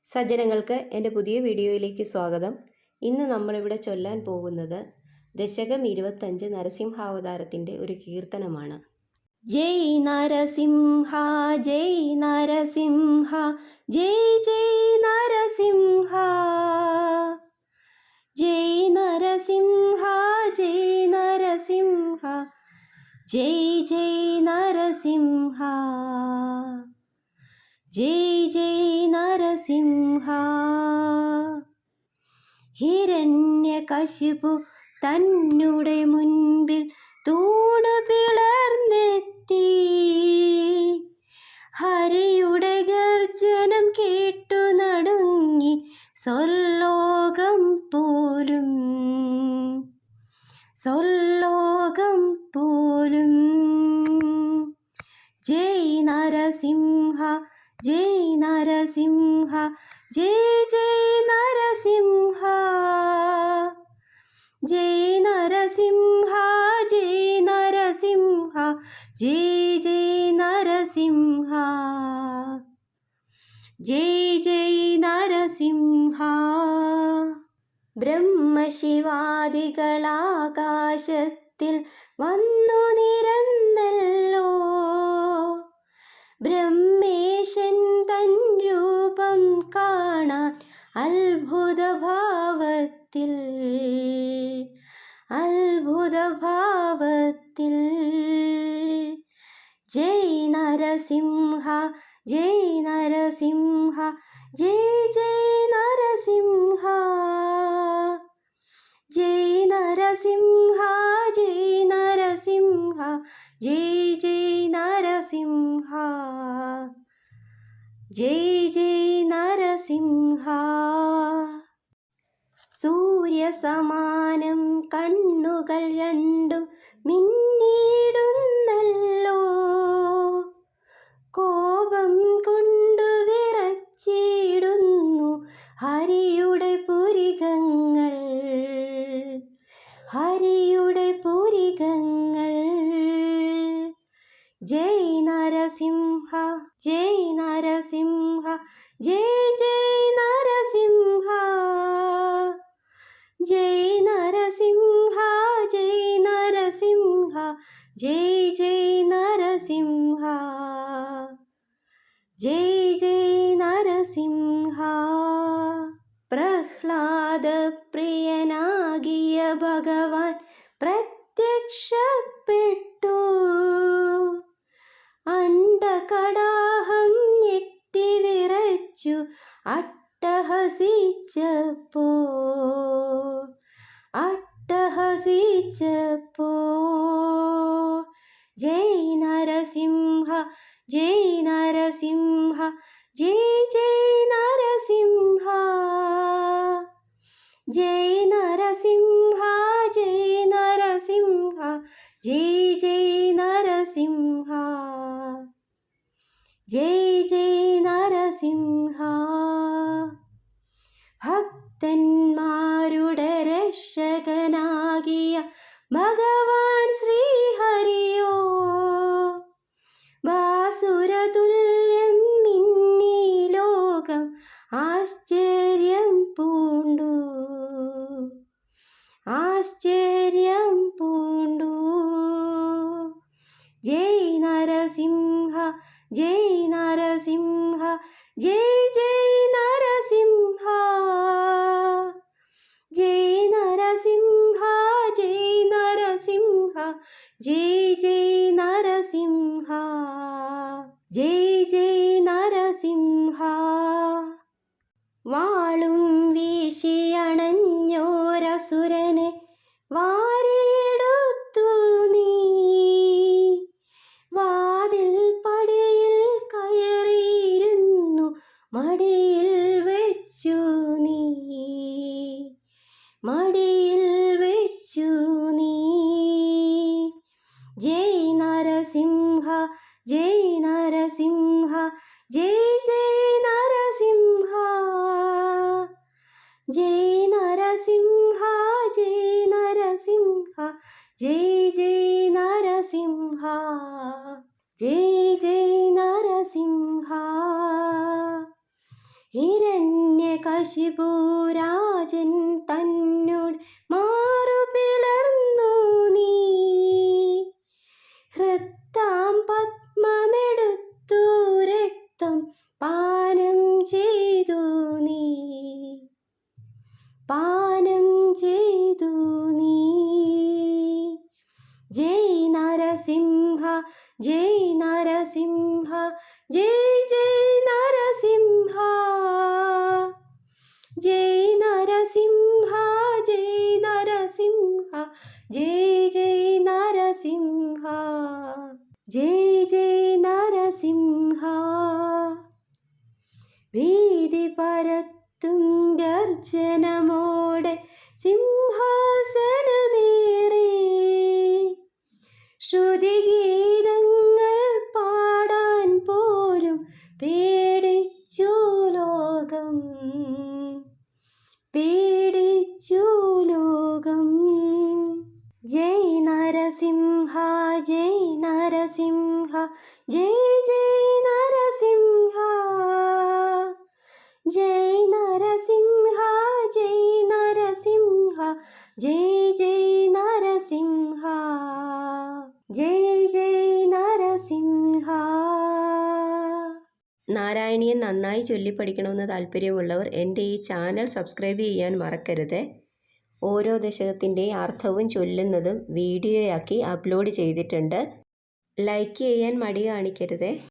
സജ്ജനങ്ങൾക്ക് എൻ്റെ പുതിയ വീഡിയോയിലേക്ക് സ്വാഗതം. ഇന്ന് നമ്മളിവിടെ ചൊല്ലാൻ പോകുന്നത് ദശകം 25 നരസിംഹാവതാരത്തിൻ്റെ ഒരു കീർത്തനമാണ്. ജയ് നരസിംഹ ജയ് നരസിംഹ ജയ് ജയ് നരസിംഹ ജയ് നരസിംഹ ജയ് നരസിംഹ ജയ് ജയ് നരസിംഹ ജയ് ജയ് നരസിംഹ. ഹിരണ്യകശിപു തന്നുടെ മുൻപിൽ തൂണു പിളർന്നെത്തി. ഹരിയുടെ ഗർജനം കേട്ടു നടുങ്ങി സ്വർലോകം പോലും സ്വർലോകം പോലും. ജയ് നരസിംഹ ജയ് നരസിംഹ ജയ് ജയ് നരസിംഹ ജയ് നരസിംഹ ജയ് നരസിംഹ ജയ് ജയ് നരസിംഹ ജയ് ജയ് നരസിംഹ. ബ്രഹ്മശിവാദികളാകാശത്തിൽ വന്നു നിരന്നല്ലോ. ബ്രഹ്മേശൻ തൻ രൂപം കാണാൻ അത്ഭുതഭാവത്തിൽ അത്ഭുതഭാവത്തിൽ. ജയ് നരസിംഹ ജയ് നരസിംഹ ജയ് ജയ് നരസിംഹ ജയ് നരസിംഹ ജയ് നരസിംഹ ജയ് ജയ് നരസിംഹ ജയ് ജയ് നരസിംഹ. സൂര്യസമാനം കണ്ണുകൾ രണ്ടും മിന്നിടുന്നല്ലോ. കോപം കൊണ്ടു വിറച്ചിടുന്നു ഹരിയുടെ പുരികങ്ങൾ ഹരിയുടെ പുരികങ്ങൾ. ജയ് നരസിംഹ ജയ് നരസിംഹ ജയ് ജയ് നരസിംഹ ജയ് നരസിംഹ ജയ് നരസിംഹ ജയ് ജയ് നരസിംഹ ജയ് ജയ് നരസിംഹ. പ്രഹ്ലാദപ്രിയനാകിയ ഭഗവാൻ പ്രത്യക്ഷപ്പെട്ടു. അണ്ഡകടാഹം ഞെട്ടി വിറച്ചു അട്ടഹസിച്ചപ്പോൾ അട്ടഹസിച്ചപ്പോൾ. ജയ് നരസിംഹ ജയ് നരസിംഹ ജയ് ജയ് നരസിംഹ ജയ് നരസിംഹ ജയ് നരസിംഹ ജയ് ജയ് നരസിംഹ ജയ് ജയ് നരസിംഹ. ഭക്തന്മാരുടെ രക്ഷകനാകിയ ഭഗവാൻ ശ്രീഹരിയോ. ഭാസുരതുല്യം മിന്നി ലോകം ആശ്ചര്യം പൂണ്ടു ആശ്ചര്യം പൂണ്ടു. ജയ് നരസിംഹ ജയ് നരസിംഹ ജയ് ജയ് നരസിംഹ ജയ് നരസിംഹ ജയ് നരസിംഹ ജയ് ജയ് നരസിംഹ ജയ് ജയ് നരസിംഹ. വാളും വീശിയണഞ്ഞോരസുരനെ വാരിയെടുത്തു നീ. വാതിൽ പടിയിൽ കയറിയിരുന്നു മടിയിൽ വെച്ചു നീ മടിയിൽ വെച്ചു നീ. ജയ് നരസിംഹ ജയ് നരസിംഹ ജയ് ജയ് നരസിംഹ ജയ് നരസിംഹ ജയ് നരസിംഹ ജയ് ജയ് നരസിംഹ ജയ് ജയ് നരസിംഹ. ഹിരണ്യകശിപു രാജൻ തന്നോട് മാറു പിളർന്നു നീ. ഹൃത്താം പത്മമെടുത്തു രക്തം പാനം ചെയ്തു നീ. പാനം ചെയ്തു നീ. ജയ് നരസിംഹ ജയ് നരസിംഹ ജയ് ജയ് നരസിംഹ. ജയ് നരസിംഹ ജയ് നരസിംഹ ജയ് ജയ് നരസിംഹ. ജയ് ജയ് നരസിംഹ. ഭീതി പരത്തും ഗർജനമോടെ സിംഹാസനമേറി. ശ്രുതിഗീതങ്ങൾ പാടാൻ പോലും പേടിച്ചു ലോകം. പേടിച്ചു ലോകം. ജയ് നരസിംഹ ജയ് നരസിംഹ ജയ് ജയ് നരസിംഹ. ജയ് നരസിംഹ ജയ് നരസിംഹ ജയ് ജയ് നരസിംഹ. ജയ് ജയ് നരസിംഹ. നാരായണീയം നന്നായി ചൊല്ലിപ്പഠിക്കണമെന്ന് താല്പര്യമുള്ളവർ എൻ്റെ ഈ ചാനൽ സബ്സ്ക്രൈബ് ചെയ്യാൻ മറക്കരുത്. ഓരോ ദശകത്തിൻ്റെയും അർത്ഥവും ചൊല്ലുന്നതും വീഡിയോയാക്കി അപ്ലോഡ് ചെയ്തിട്ടുണ്ട്. ലൈക്ക് ചെയ്യാൻ മടി കാണിക്കരുത്.